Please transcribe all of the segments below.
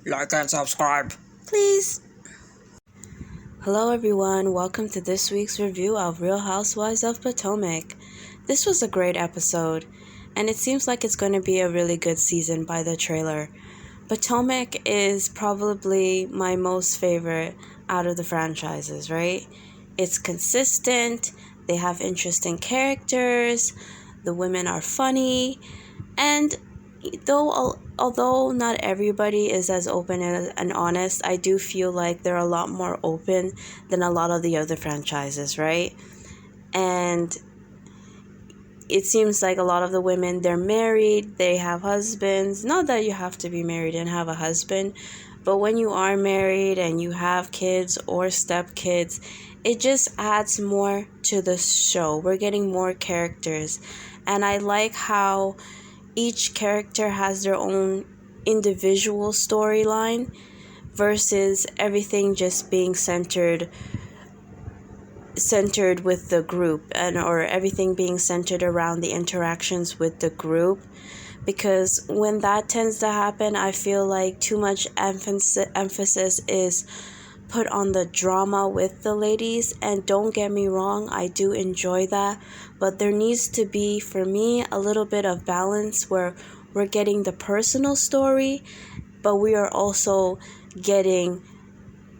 like and subscribe, please. Hello everyone, welcome to this week's review of Real Housewives of Potomac. This was a great episode, and it seems like it's going to be a really good season by the trailer. Potomac is probably my most favorite out of the franchises, right? It's consistent, they have interesting characters, the women are funny, and although not everybody is as open and honest, I do feel like they're a lot more open than a lot of the other franchises, right? And it seems like a lot of the women, they're married, they have husbands. Not that you have to be married and have a husband, but when you are married and you have kids or stepkids, it just adds more to the show. We're getting more characters, and I like how each character has their own individual storyline versus everything just being centered with the group, or everything being centered around the interactions with the group. Because when that tends to happen, I feel like too much emphasis is put on the drama with the ladies, and don't get me wrong, I do enjoy that, but there needs to be, for me, a little bit of balance where we're getting the personal story, but we are also getting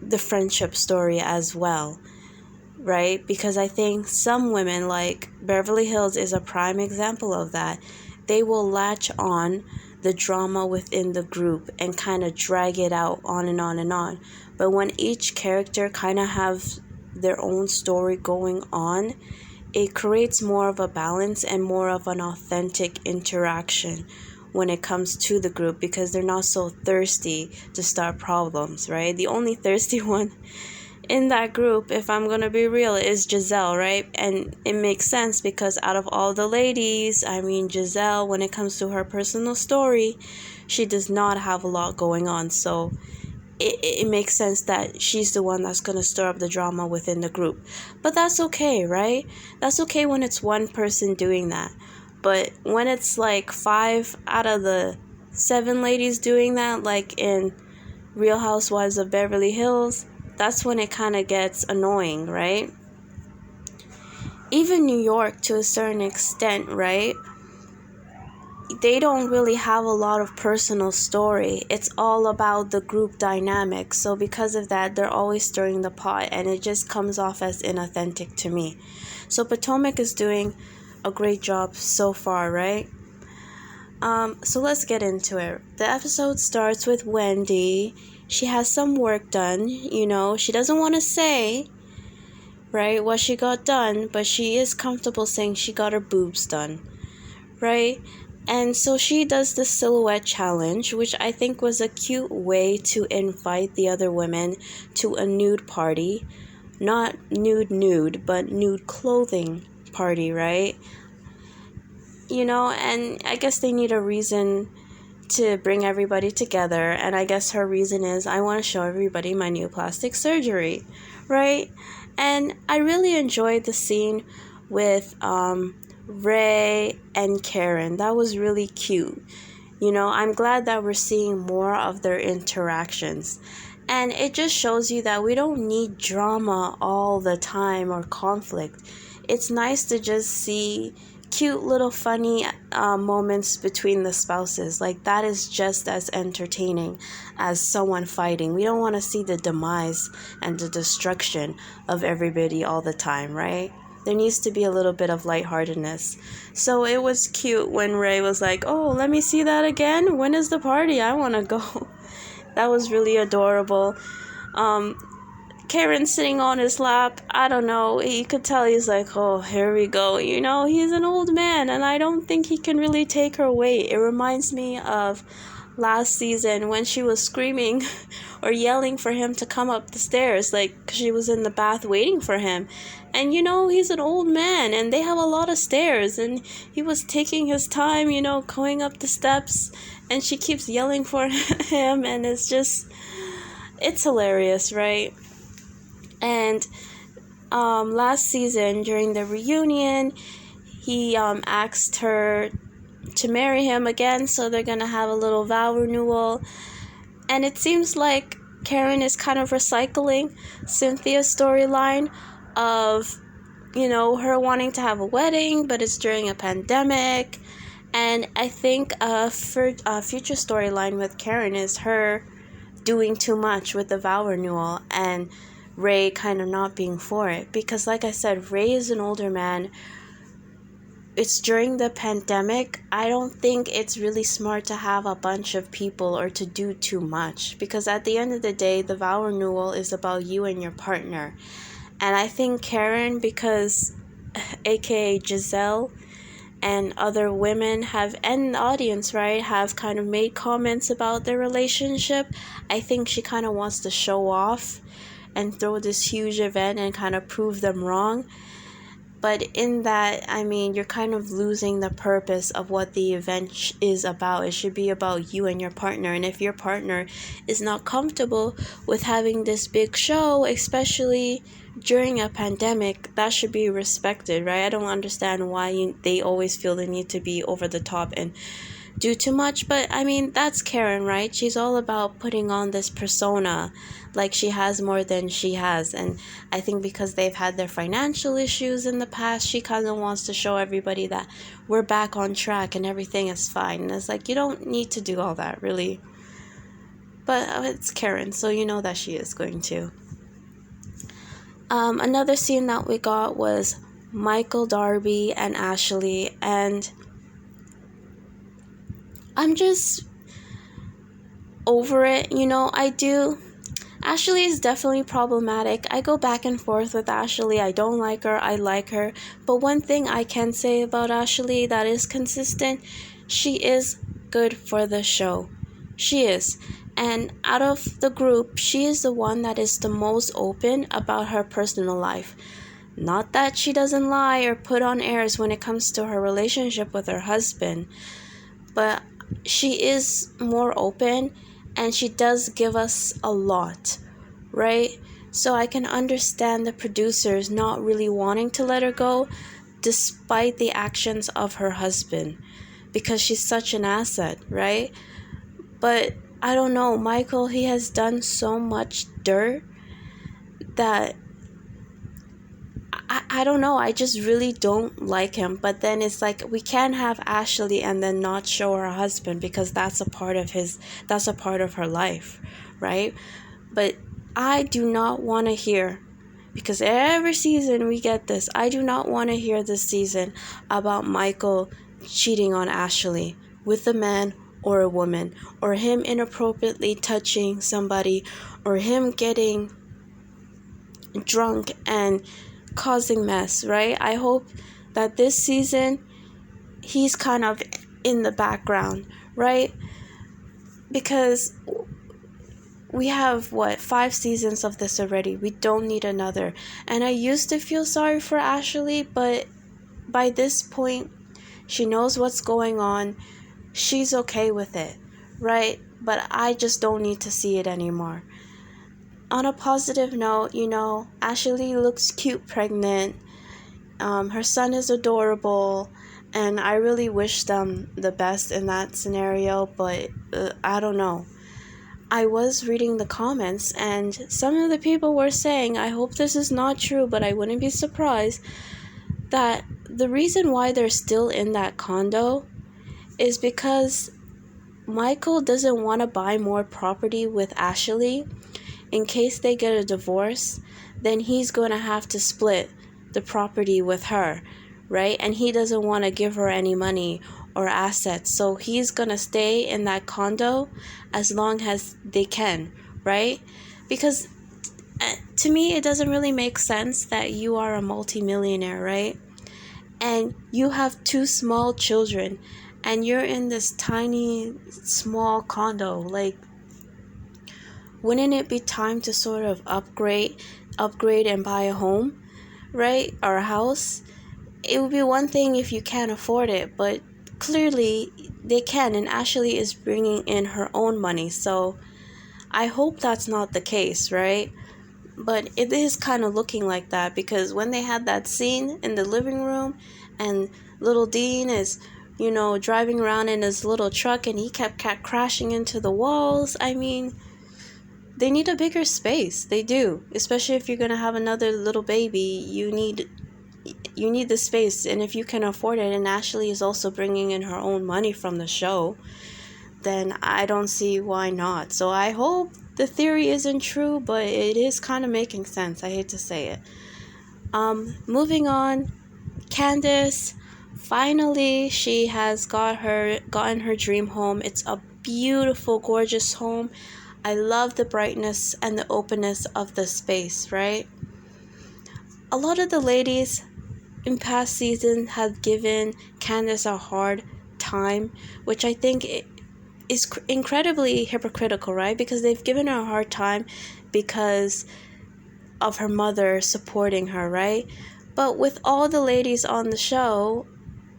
the friendship story as well, right? Because I think some women, like Beverly Hills is a prime example of that. They will latch on the drama within the group and kind of drag it out on and on and on. But when each character kind of have their own story going on, it creates more of a balance and more of an authentic interaction when it comes to the group, because they're not so thirsty to start problems, right? The only thirsty one in that group, if I'm gonna be real, is Giselle, right? And it makes sense because out of all the ladies, Giselle, when it comes to her personal story, she does not have a lot going on, so it makes sense that she's the one that's gonna stir up the drama within the group. But that's okay, right? That's okay when it's one person doing that. But when it's like 5 out of the 7 ladies doing that, like in Real Housewives of Beverly Hills, that's when it kind of gets annoying, right? Even New York, to a certain extent, right? They don't really have a lot of personal story. It's all about the group dynamic. So because of that, they're always stirring the pot, and it just comes off as inauthentic to me. So Potomac is doing a great job so far, right? So let's get into it. The episode starts with Wendy. She has some work done, she doesn't want to say, right, what she got done, but she is comfortable saying she got her boobs done, right? And so she does the silhouette challenge, which I think was a cute way to invite the other women to a nude party. Not nude, but nude clothing party, right? And I guess they need a reason to bring everybody together, and I guess her reason is, I want to show everybody my new plastic surgery, right? And I really enjoyed the scene with Ray and Karen. That was really cute. I'm glad that we're seeing more of their interactions. And it just shows you that we don't need drama all the time or conflict. It's nice to just see cute little funny moments between the spouses. Like, that is just as entertaining as someone fighting. We don't want to see the demise and the destruction of everybody all the time, right? There needs to be a little bit of lightheartedness. So it was cute when Ray was like, oh, let me see that again. When is the party? I want to go. That was really adorable. Karen sitting on his lap, I don't know, you could tell he's like, oh, here we go. He's an old man, and I don't think he can really take her weight. It reminds me of last season when she was screaming or yelling for him to come up the stairs, like she was in the bath waiting for him. And he's an old man, and they have a lot of stairs, and he was taking his time, going up the steps, and she keeps yelling for him, and it's hilarious, right? And last season, during the reunion, he asked her to marry him again, so they're gonna have a little vow renewal. And it seems like Karen is kind of recycling Cynthia's storyline of, her wanting to have a wedding, but it's during a pandemic. And I think for a future storyline with Karen is her doing too much with the vow renewal and Ray kind of not being for it. Because like I said, Ray is an older man. It's during the pandemic. I don't think it's really smart to have a bunch of people or to do too much. Because at the end of the day, the vow renewal is about you and your partner. And I think Karen, because aka Giselle and other women and the audience, right, have kind of made comments about their relationship, I think she kind of wants to show off and throw this huge event and kind of prove them wrong. But in that, you're kind of losing the purpose of what the event is about. It should be about you and your partner. And if your partner is not comfortable with having this big show, especially during a pandemic, that should be respected, right? I don't understand why they always feel the need to be over the top and do too much. But that's Karen, right? She's all about putting on this persona like she has more than she has. And I think because they've had their financial issues in the past, she kind of wants to show everybody that we're back on track and everything is fine. And it's like, you don't need to do all that, really. But it's Karen, so you know that she is going to. Another scene that we got was Michael, Darby, and Ashley. And I'm just over it, I do. Ashley is definitely problematic. I go back and forth with Ashley. I don't like her. I like her. But one thing I can say about Ashley that is consistent, she is good for the show. She is. And out of the group, she is the one that is the most open about her personal life. Not that she doesn't lie or put on airs when it comes to her relationship with her husband, but she is more open and she does give us a lot, right? So I can understand the producers not really wanting to let her go despite the actions of her husband, because she's such an asset, right? But I don't know, Michael, he has done so much dirt that I don't know, I just really don't like him. But then it's like, we can't have Ashley and then not show her husband, because that's a part of her life, right? But I do not want to hear, because every season we get this, I do not want to hear this season about Michael cheating on Ashley with a man or a woman, or him inappropriately touching somebody, or him getting drunk and causing mess, right? I hope that this season he's kind of in the background, right? Because we have 5 seasons of this already. We don't need another. And I used to feel sorry for Ashley, but by this point she knows what's going on. She's okay with it, right? But I just don't need to see it anymore. On a positive note, Ashley looks cute pregnant. Her son is adorable, and I really wish them the best in that scenario, but I don't know. I was reading the comments, and some of the people were saying, I hope this is not true, but I wouldn't be surprised, that the reason why they're still in that condo is because Michael doesn't want to buy more property with Ashley. In case they get a divorce, then he's going to have to split the property with her, right? And he doesn't want to give her any money or assets. So he's going to stay in that condo as long as they can, right? Because to me, it doesn't really make sense that you are a multimillionaire, right? And you have 2 small children, and you're in this tiny, small condo. Like, wouldn't it be time to sort of upgrade and buy a home, right? Or a house? It would be one thing if you can't afford it, but clearly they can, and Ashley is bringing in her own money. So I hope that's not the case, right? But it is kind of looking like that, because when they had that scene in the living room and little Dean is driving around in his little truck and he kept crashing into the walls. I mean, they need a bigger space. They do. Especially if you're going to have another little baby, you need the space. And if you can afford it, and Ashley is also bringing in her own money from the show, then I don't see why not. So I hope the theory isn't true, but it is kind of making sense. I hate to say it. Moving on, Candace, finally she has gotten her dream home. It's a beautiful, gorgeous home. I love the brightness and the openness of the space, right? A lot of the ladies in past seasons have given Candace a hard time, which I think is incredibly hypocritical, right? Because they've given her a hard time because of her mother supporting her, right? But with all the ladies on the show,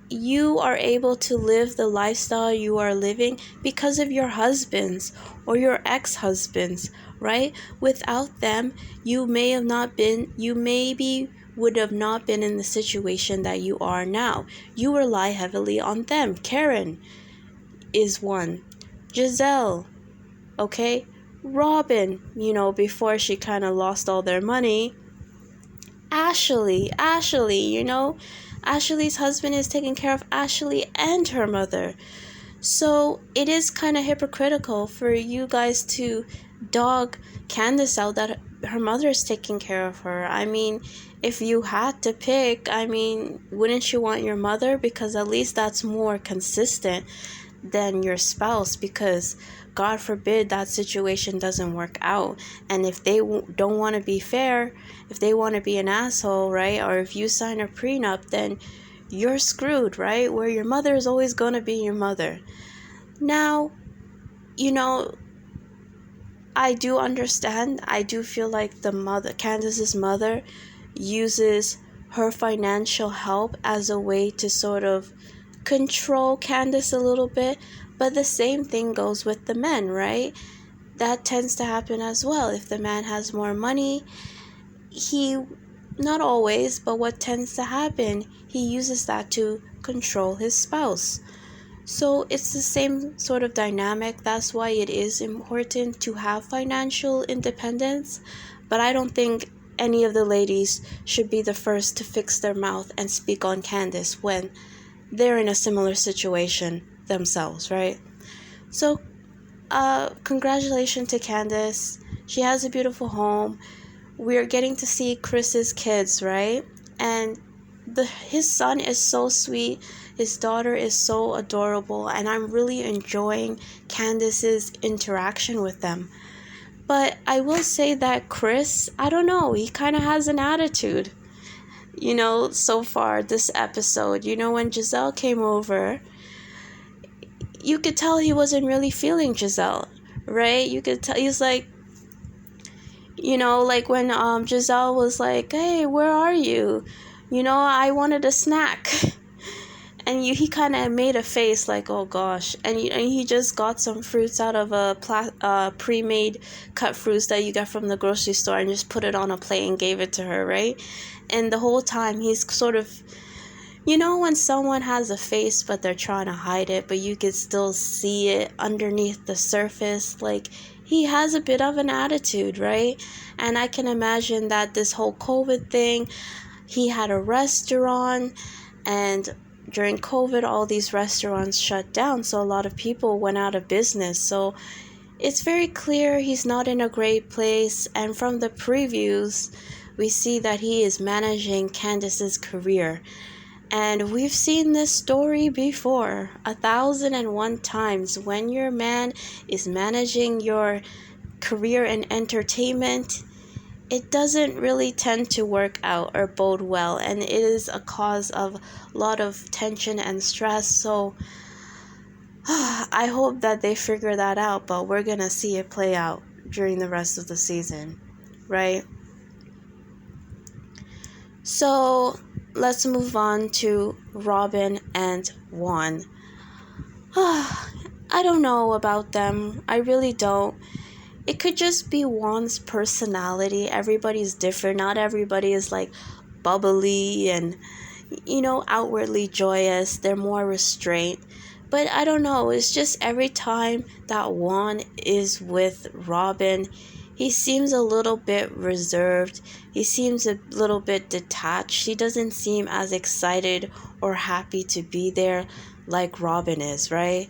you are able to live the lifestyle you are living because of your husbands or your ex-husbands, right? Without them, you maybe would have not been in the situation that you are now. You rely heavily on them. Karen is one. Giselle, okay? Robin, before she kind of lost all their money. Ashley, Ashley's husband is taking care of Ashley and her mother. So it is kind of hypocritical for you guys to dog Candace out that her mother is taking care of her. I mean, if you had to pick, wouldn't you want your mother? Because at least that's more consistent than your spouse, because God forbid that situation doesn't work out. And if they don't want to be fair, if they want to be an asshole, right? Or if you sign a prenup, then you're screwed, right? Where your mother is always going to be your mother. Now, I do understand. I do feel like Candace's mother, uses her financial help as a way to sort of control Candace a little bit. But the same thing goes with the men, right? That tends to happen as well. If the man has more money, not always, but what tends to happen, he uses that to control his spouse. So it's the same sort of dynamic. That's why it is important to have financial independence. But I don't think any of the ladies should be the first to fix their mouth and speak on Candace when they're in a similar situation themselves, right? So, congratulations to Candace. She has a beautiful home. We're getting to see Chris's kids, right? And his son is so sweet. His daughter is so adorable, and I'm really enjoying Candace's interaction with them. But I will say that Chris, I don't know, he kind of has an attitude, so far this episode. When Giselle came over, you could tell he wasn't really feeling Giselle, right? You could tell he's like, like when Giselle was like, hey, where are you? I wanted a snack. And he kind of made a face like, oh gosh. And he just got some fruits out of a pre-made cut fruits that you get from the grocery store and just put it on a plate and gave it to her, right? And the whole time he's sort of, when someone has a face but they're trying to hide it, but you can still see it underneath the surface. Like, he has a bit of an attitude, right? And I can imagine that this whole COVID thing, he had a restaurant, and during COVID, all these restaurants shut down, so a lot of people went out of business. So it's very clear he's not in a great place. And from the previews, we see that he is managing Candace's career. And we've seen this story before 1,001 times. When your man is managing your career in entertainment, it doesn't really tend to work out or bode well, and it is a cause of a lot of tension and stress. So I hope that they figure that out, but we're gonna see it play out during the rest of the season, right? So let's move on to Robin and Juan. I don't know about them. I really don't. It could just be Juan's personality. Everybody's different. Not everybody is like bubbly and, outwardly joyous. They're more restrained. But I don't know, it's just every time that Juan is with Robin, he seems a little bit reserved. He seems a little bit detached. He doesn't seem as excited or happy to be there like Robin is, right?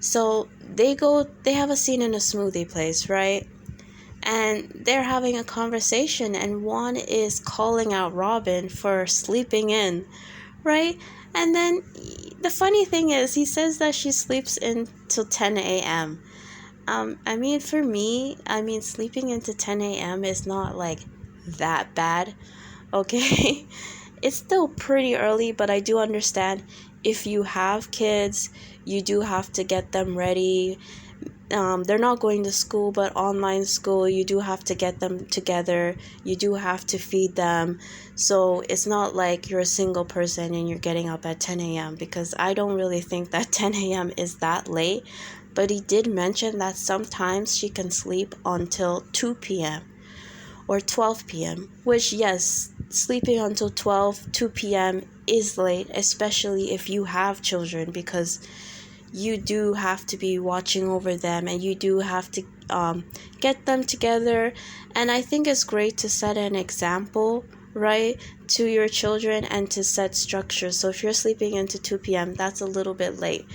So they have a scene in a smoothie place, right? And they're having a conversation, and Juan is calling out Robin for sleeping in, right? And then the funny thing is, he says that she sleeps in till 10 a.m. For me, sleeping into 10 a.m. is not like that bad, okay? It's still pretty early, but I do understand if you have kids, you do have to get them ready. They're not going to school, but online school, you do have to get them together. You do have to feed them. So it's not like you're a single person and you're getting up at 10 a.m. because I don't really think that 10 a.m. is that late. But he did mention that sometimes she can sleep until 2 p.m. or 12 p.m., which, yes, sleeping until 2 p.m. is late, especially if you have children, because you do have to be watching over them and you do have to get them together. And I think it's great to set an example, right, to your children and to set structure. So if you're sleeping into 2 p.m., that's a little bit late.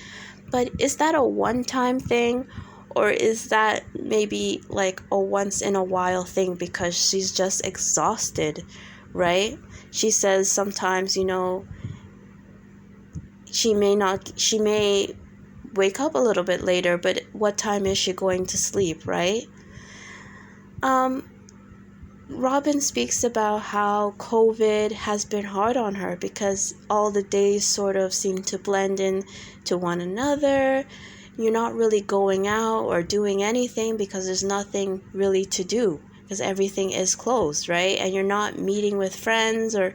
But is that a one-time thing, or is that maybe like a once in a while thing because she's just exhausted, right? She says sometimes, she may wake up a little bit later, but what time is she going to sleep, right? Robin speaks about how COVID has been hard on her because all the days sort of seem to blend in to one another. You're not really going out or doing anything because there's nothing really to do because everything is closed, right? And you're not meeting with friends or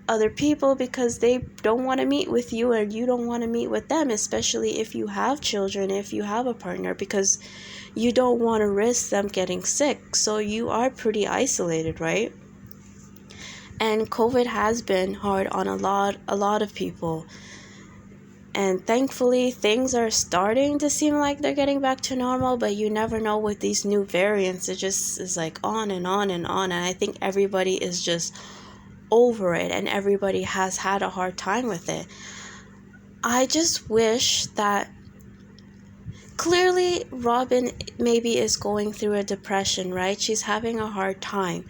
other people because they don't want to meet with you or you don't want to meet with them, especially if you have children, if you have a partner, because you don't want to risk them getting sick. So you are pretty isolated, right? And COVID has been hard on a lot of people. And thankfully, things are starting to seem like they're getting back to normal, but you never know with these new variants. It just is like on and on and on. And I think everybody is just over it and everybody has had a hard time with it. I just wish that clearly Robin maybe is going through a depression, right? She's having a hard time.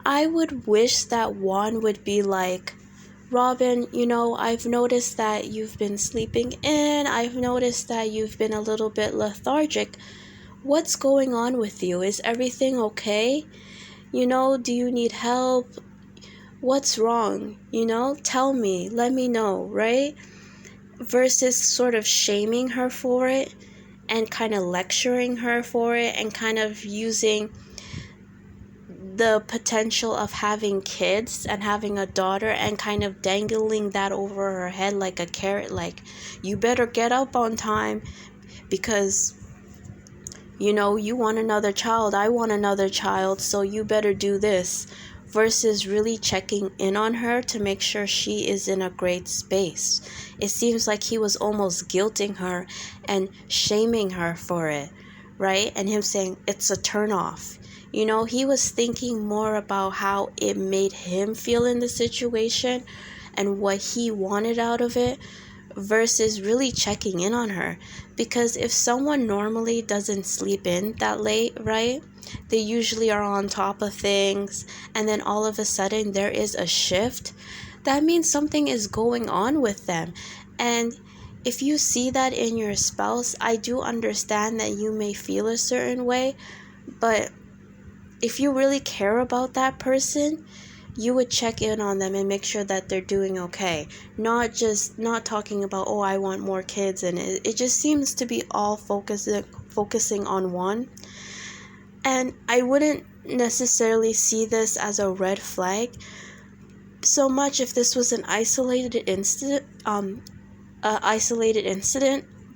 I would wish that Juan would be like, Robin, I've noticed that you've been sleeping in. I've noticed that you've been a little bit lethargic. What's going on with you? Is everything okay? Do you need help? What's wrong? Tell me, let me know, right? Versus sort of shaming her for it and kind of lecturing her for it and kind of using the potential of having kids and having a daughter and kind of dangling that over her head like a carrot, like, you better get up on time because you want another child, I want another child, so you better do this, versus really checking in on her to make sure she is in a great space. It seems like he was almost guilting her and shaming her for it, right? And him saying it's a turnoff. He was thinking more about how it made him feel in the situation and what he wanted out of it versus really checking in on her. Because if someone normally doesn't sleep in that late, right, they usually are on top of things, and then all of a sudden there is a shift, that means something is going on with them. And if you see that in your spouse, I do understand that you may feel a certain way, but if you really care about that person, you would check in on them and make sure that they're doing okay. Not talking about, oh, I want more kids, and it just seems to be all focusing on one. And I wouldn't necessarily see this as a red flag so much if this was an isolated incident,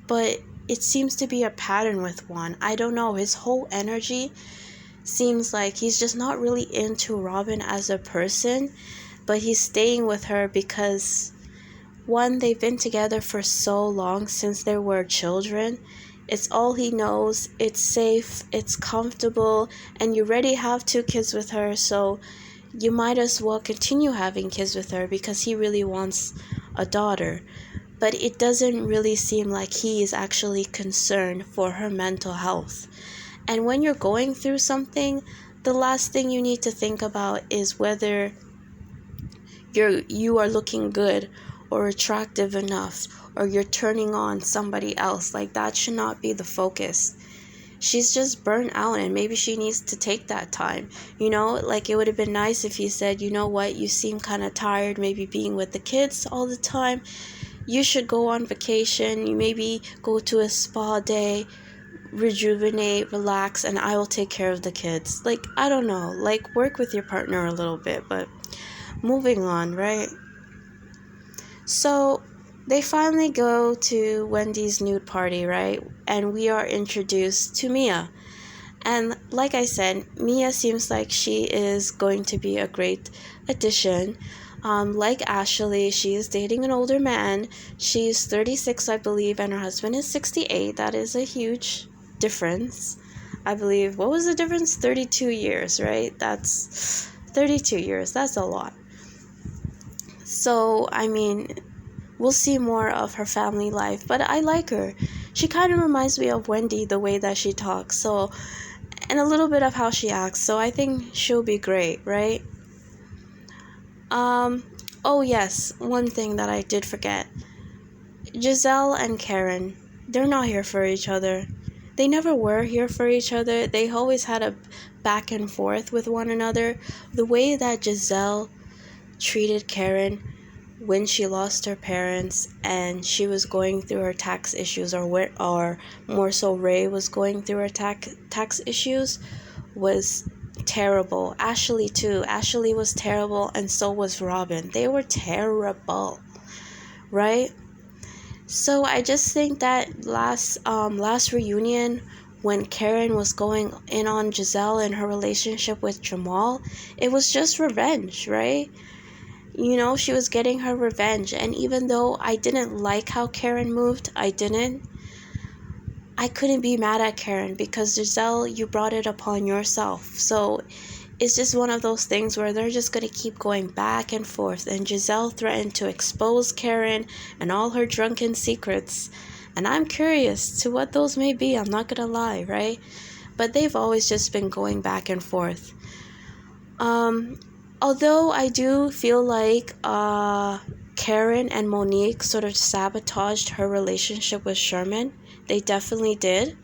but it seems to be a pattern with Juan. I don't know, his whole energy seems like he's just not really into Robin as a person. but he's staying with her because, one, they've been together for so long, since they were children. It's all he knows. It's safe, it's comfortable, and you already have 2 kids with her, so you might as well continue having kids with her because he really wants a daughter. But it doesn't really seem like he is actually concerned for her mental health. And when you're going through something, the last thing you need to think about is whether you are looking good or attractive enough, or you're turning on somebody else. Like, that should not be the focus. She's just burnt out, and maybe she needs to take that time. Like, it would have been nice if you said, you know what, you seem kind of tired, maybe being with the kids all the time. You should go on vacation. You maybe go to a spa day, rejuvenate, relax, and I will take care of the kids. Like, I don't know, like, work with your partner a little bit. But moving on, right? So they finally go to Wendy's nude party, right? And we are introduced to Mia. And like I said, Mia seems like she is going to be a great addition. Like Ashley, she is dating an older man. She's 36, I believe, and her husband is 68. That is a huge difference. I believe, what was the difference? 32 years, right? That's 32 years. That's a lot. So, I mean, we'll see more of her family life, but I like her. She kind of reminds me of Wendy, the way that she talks, so, and a little bit of how she acts, so I think she'll be great, right? Oh yes, one thing that I did forget. Giselle and Karen, they're not here for each other. They never were here for each other. They always had a back and forth with one another. The way that Giselle treated Karen when she lost her parents and she was going through her tax issues, or more so Ray was going through her tax issues, was terrible. Ashley too. Ashley was terrible, and so was Robin. They were terrible, right? So I just think that last reunion, when Karen was going in on Giselle and her relationship with Jamal, it was just revenge, right? She was getting her revenge. And even though I didn't like how Karen moved, I couldn't be mad at Karen, because Giselle, you brought it upon yourself. So it's just one of those things where they're just going to keep going back and forth. And Giselle threatened to expose Karen and all her drunken secrets. And I'm curious to what those may be. I'm not going to lie, right? But they've always just been going back and forth. Although I do feel like Karen and Monique sort of sabotaged her relationship with Sherman. They definitely did.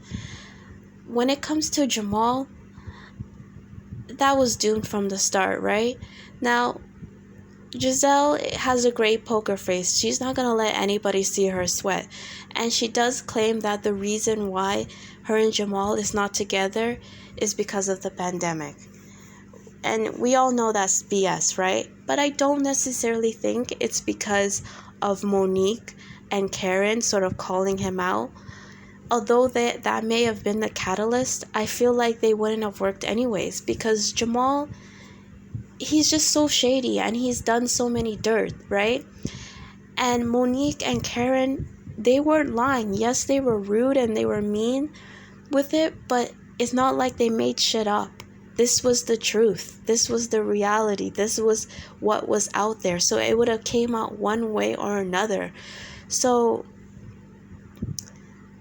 When it comes to Jamal, that was doomed from the start, right? Now, Giselle has a great poker face. She's not going to let anybody see her sweat. And she does claim that the reason why her and Jamal is not together is because of the pandemic. And we all know that's BS, right? But I don't necessarily think it's because of Monique and Karen sort of calling him out. Although that may have been the catalyst, I feel like they wouldn't have worked anyways, because Jamal, he's just so shady and he's done so many dirt, right? And Monique and Karen, they weren't lying. Yes, they were rude and they were mean with it, but it's not like they made shit up. This was the truth. This was the reality. This was what was out there. So it would have came out one way or another. So,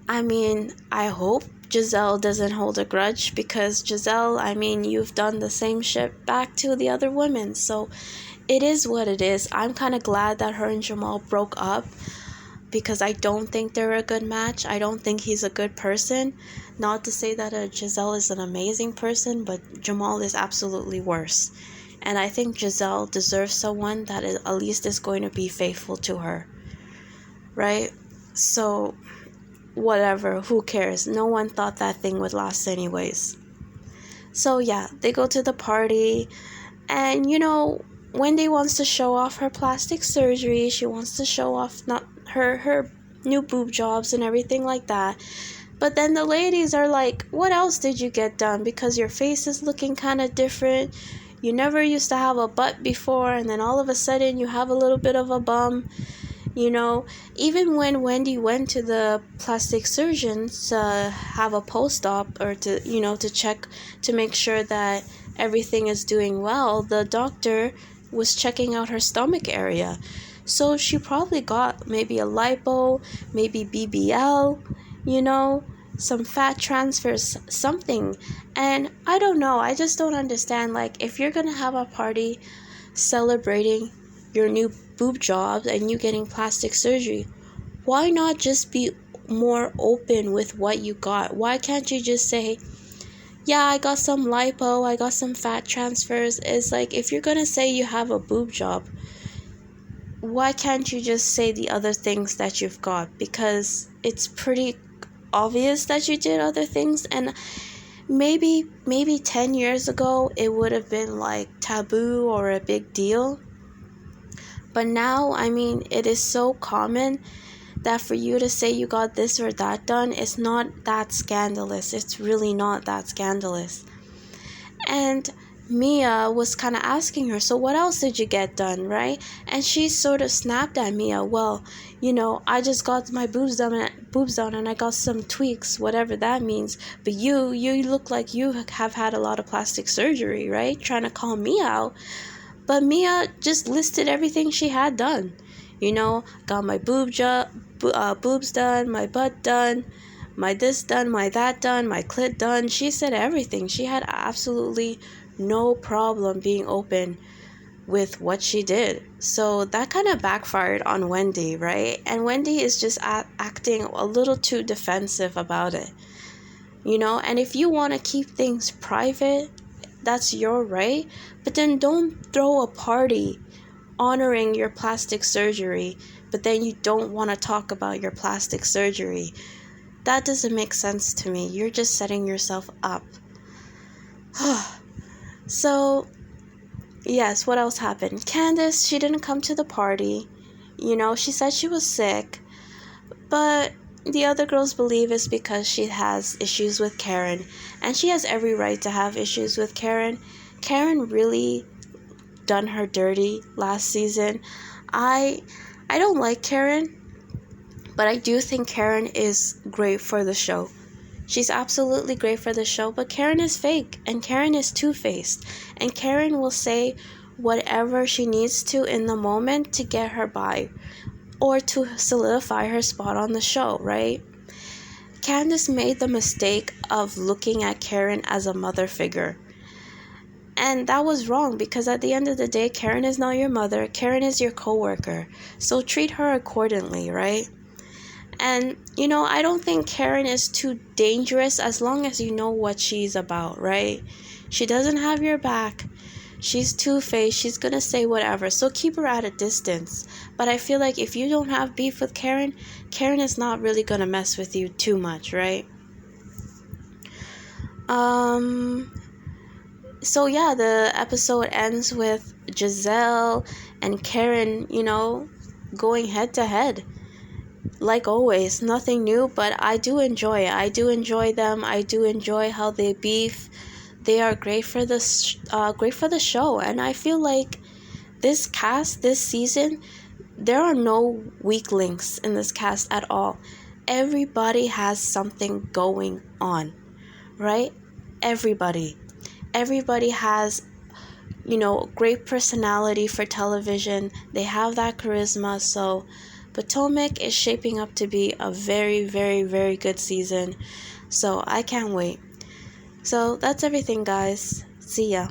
I mean, I hope Giselle doesn't hold a grudge, because Giselle, I mean, you've done the same shit back to the other women. So it is what it is. I'm kind of glad that her and Jamal broke up, because I don't think they're a good match. I don't think he's a good person. Not to say that Giselle is an amazing person, but Jamal is absolutely worse. And I think Giselle deserves someone that at least is going to be faithful to her, right? So, whatever, who cares? No one thought that thing would last anyways. So yeah, they go to the party, and Wendy wants to show off her plastic surgery. She wants to show off not her new boob jobs and everything like that. But then the ladies are like, what else did you get done? Because your face is looking kind of different. You never used to have a butt before, and then all of a sudden you have a little bit of a bum. You know, even when Wendy went to the plastic surgeon to have a post-op, or to, to check to make sure that everything is doing well, the doctor was checking out her stomach area. So she probably got maybe a lipo, maybe BBL, some fat transfers, something. And I don't know, I just don't understand. Like, if you're gonna have a party celebrating your new boob jobs and you getting plastic surgery, why not just be more open with what you got? Why can't you just say, yeah, I got some lipo, I got some fat transfers? It's like, if you're gonna say you have a boob job, why can't you just say the other things that you've got? Because it's pretty obvious that you did other things. And maybe 10 years ago it would have been like taboo or a big deal, but now, I mean, it is so common that for you to say you got this or that done, it's not that scandalous. It's really not that scandalous. And Mia was kind of asking her, so what else did you get done, right? And she sort of snapped at Mia, well, I just got my boobs done and I got some tweaks, whatever that means. But you look like you have had a lot of plastic surgery, right? Trying to call Mia out. But Mia just listed everything she had done. Got my boobs done, my butt done, my this done, my that done, my clit done. She said everything. She had absolutely no problem being open with what she did. So that kind of backfired on Wendy, right? And Wendy is just acting a little too defensive about it. And if you want to keep things private, that's your right. But then don't throw a party honoring your plastic surgery, but then you don't want to talk about your plastic surgery. That doesn't make sense to me. You're just setting yourself up. So, yes, what else happened? Candace, she didn't come to the party. She said she was sick, but the other girls believe it's because she has issues with Karen, and she has every right to have issues with Karen. Karen really done her dirty last season. I don't like Karen, but I do think Karen is great for the show. She's absolutely great for the show, but Karen is fake, and Karen is two-faced, and Karen will say whatever she needs to in the moment to get her by, or to solidify her spot on the show, right? Candace made the mistake of looking at Karen as a mother figure. And that was wrong, because at the end of the day, Karen is not your mother. Karen is your coworker. So treat her accordingly, right? And, I don't think Karen is too dangerous as long as you know what she's about, right? She doesn't have your back. She's two-faced. She's going to say whatever. So keep her at a distance. But I feel like if you don't have beef with Karen, Karen is not really going to mess with you too much, right? So yeah, the episode ends with Giselle and Karen, going head to head. Like always, nothing new, but I do enjoy it. I do enjoy them. I do enjoy how they beef. They are great for the show, and I feel like this cast this season, there are no weak links in this cast at all. Everybody has something going on, right? Everybody has great personality for television. They have that charisma. So Potomac is shaping up to be a very, very, very good season. So I can't wait. So that's everything, guys. See ya.